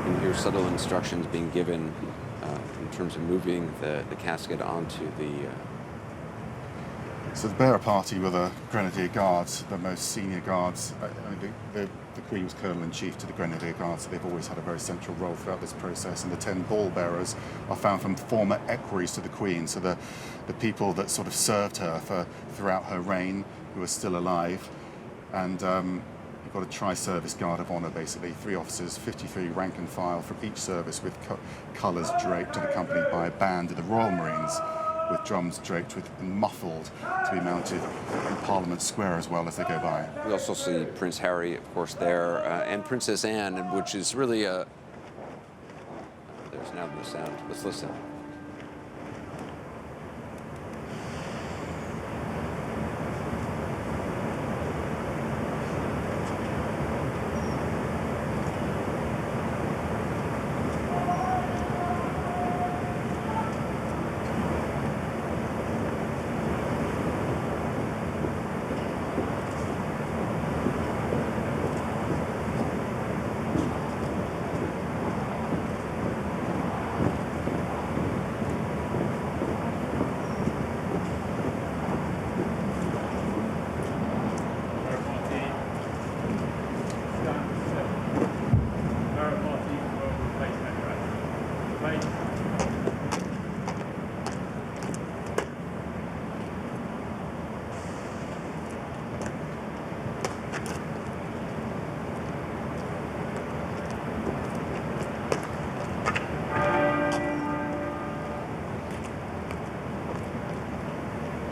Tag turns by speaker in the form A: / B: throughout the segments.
A: And here's subtle instructions being given in terms of moving the casket onto the.
B: So the bearer party were the Grenadier Guards, the most senior guards. The Queen was Colonel-in-Chief to the Grenadier Guards, so they've always had a very central role throughout this process. And the 10 ball bearers are found from former equerries to the Queen, so the people that sort of served her throughout her reign, who are still alive. And you've got a tri-service guard of honour, basically, 3 officers, 53 rank and file from each service with colours draped and accompanied by a band of the Royal Marines, with drums draped and muffled to be mounted in Parliament Square as well as they go by.
A: We also see Prince Harry, of course, there, and Princess Anne, which is really a. There's now the sound. Let's listen.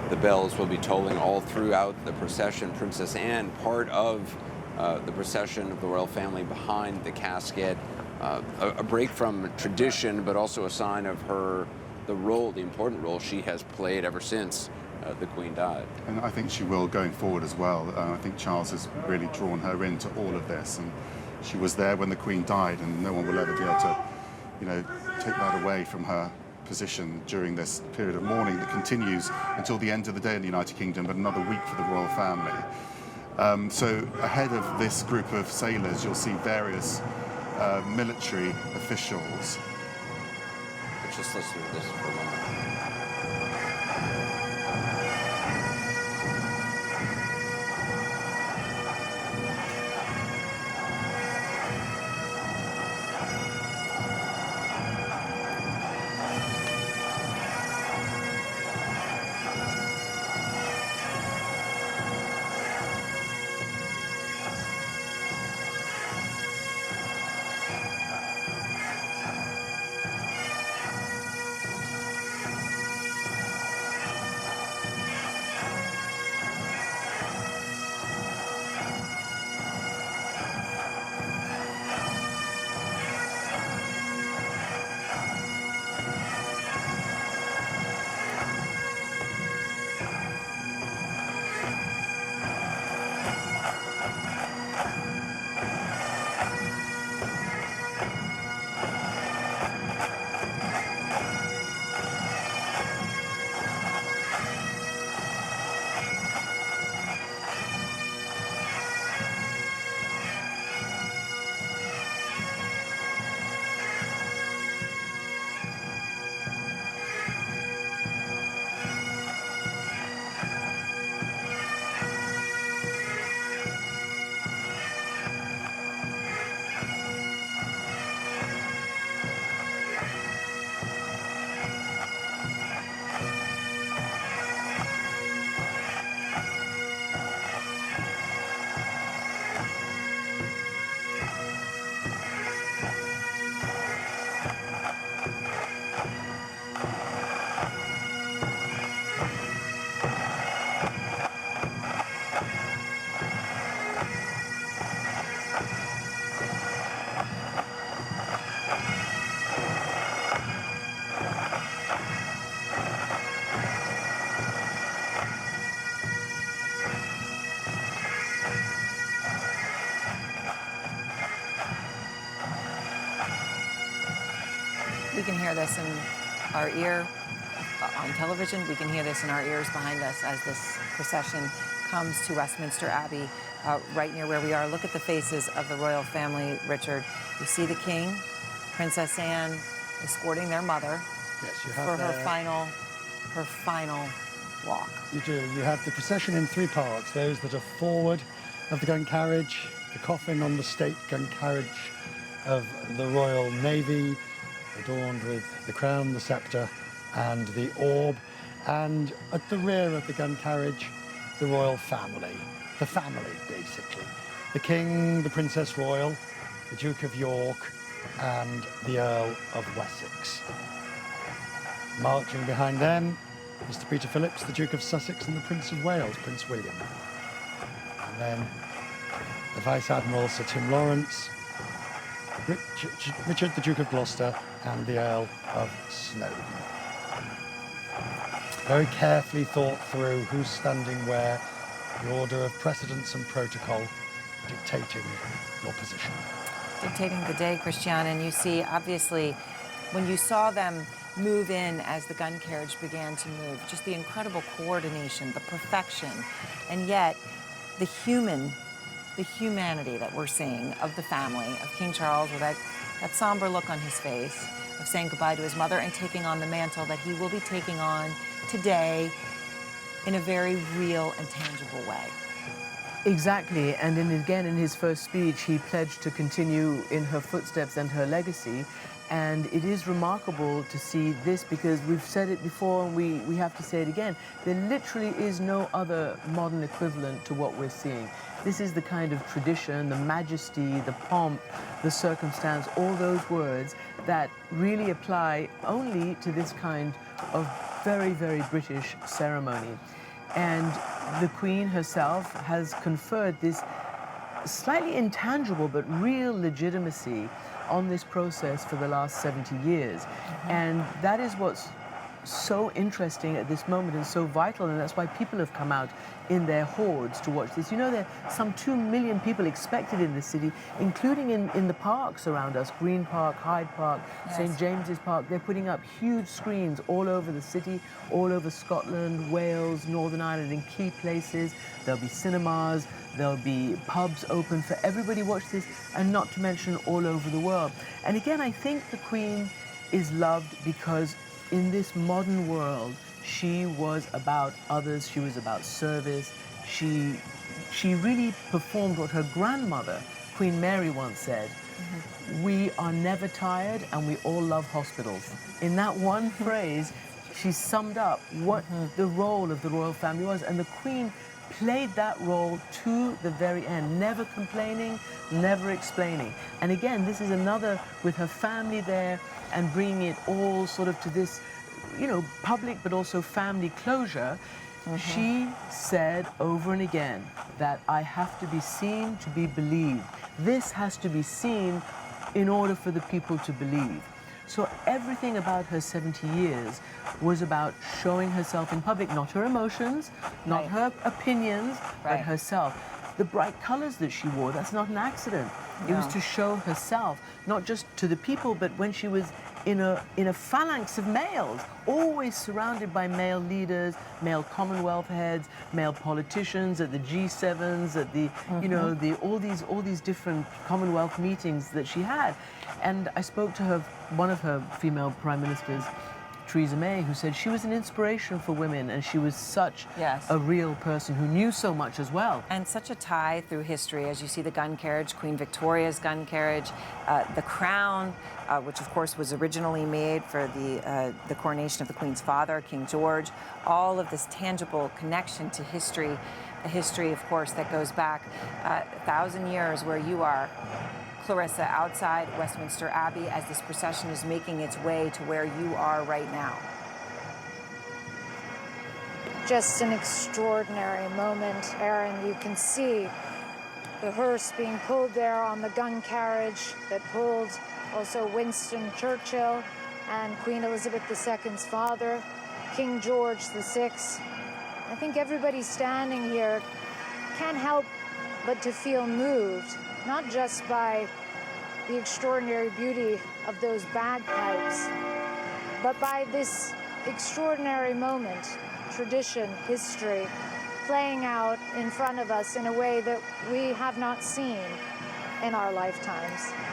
A: The bells will be tolling all throughout the procession. Princess Anne, part of the procession of the royal family behind the casket. A break from tradition, but also a sign of the important role she has played ever since the Queen died.
B: And I think she will going forward as well. I think Charles has really drawn her into all of this, and she was there when the Queen died, and no one will ever be able to, take that away from her position during this period of mourning that continues until the end of the day in the United Kingdom, but another week for the royal family. So ahead of this group of sailors, you'll see various military officials.
A: Let's just listen to this for a moment.
C: We can hear this in our ear on television. We can hear this in our ears behind us as this procession comes to Westminster Abbey right near where we are. Look at the faces of the royal family, Richard. You see the king, Princess Anne escorting their mother
D: Yes, you have
C: for her final walk.
D: You do. You have the procession in three parts. Those that are forward of the gun carriage, the coffin on the state gun carriage of the Royal Navy, adorned with the crown, the scepter, and the orb. And at the rear of the gun carriage, the royal family. The family, basically. The King, the Princess Royal, the Duke of York, and the Earl of Wessex. Marching behind them, Mr. Peter Phillips, the Duke of Sussex, and the Prince of Wales, Prince William. And then the Vice Admiral, Sir Tim Lawrence, Richard, the Duke of Gloucester, and the Earl of Snowdon. Very carefully thought through who's standing where, the order of precedence and protocol dictating your position.
C: Dictating the day, Christiane, and you see, obviously, when you saw them move in as the gun carriage began to move, just the incredible coordination, the perfection, and yet the humanity that we're seeing of the family, of King Charles with that somber look on his face, of saying goodbye to his mother and taking on the mantle that he will be taking on today in a very real and tangible way.
E: Exactly, and again in his first speech, he pledged to continue in her footsteps and her legacy. And it is remarkable to see this because we've said it before and we have to say it again. There literally is no other modern equivalent to what we're seeing. This is the kind of tradition, the majesty, the pomp, the circumstance, all those words that really apply only to this kind of very, very British ceremony. And the Queen herself has conferred this slightly intangible but real legitimacy on this process for the last 70 years. And that is what's so interesting at this moment and so vital, and that's why people have come out in their hordes to watch this. You know, there are some 2 million people expected in the city, including in the parks around us, Green Park, Hyde Park,
C: Yes.
E: St. James's Park. They're putting up huge screens all over the city, all over Scotland, Wales, Northern Ireland, in key places. There'll be cinemas, there'll be pubs open for everybody to watch this, and not to mention all over the world. And again, I think the Queen is loved because in this modern world, she was about others, she was about service. She really performed what her grandmother, Queen Mary, once said, "We are never tired and we all love hospitals." In that one phrase, she summed up what the role of the royal family was, and the Queen played that role to the very end, never complaining, never explaining. And again, this is another, with her family there and bringing it all sort of to this, you know, public but also family closure. She said over and again that I have to be seen to be believed. This has to be seen in order for the people to believe. So everything about her 70 years was about showing herself in public, not her emotions, not
C: Right.
E: her opinions, but
C: Right.
E: herself. The bright colors that she wore, that's not an accident. It was
C: No.
E: to show herself, not just to the people, but when she was in a phalanx of males, always surrounded by male leaders, male Commonwealth heads, male politicians at the G7s, at the, you know, all these different Commonwealth meetings that she had. And I spoke to her, one of her female prime ministers, Theresa May, who said she was an inspiration for women, and she was such
C: Yes.
E: a real person who knew so much as well.
C: And such a tie through history, as you see the gun carriage, Queen Victoria's gun carriage, the crown, which of course was originally made for the coronation of the Queen's father, King George. All of this tangible connection to history, a history, of course, that goes back 1,000 years, where you are, Clarissa, outside Westminster Abbey as this procession is making its way to where you are right now.
F: Just an extraordinary moment, Aaron. You can see the hearse being pulled there on the gun carriage that pulled also Winston Churchill and Queen Elizabeth II's father, King George VI. I think everybody standing here can't help but to feel moved, not just by the extraordinary beauty of those bagpipes, but by this extraordinary moment, tradition, history. playing out in front of us in a way that we have not seen in our lifetimes.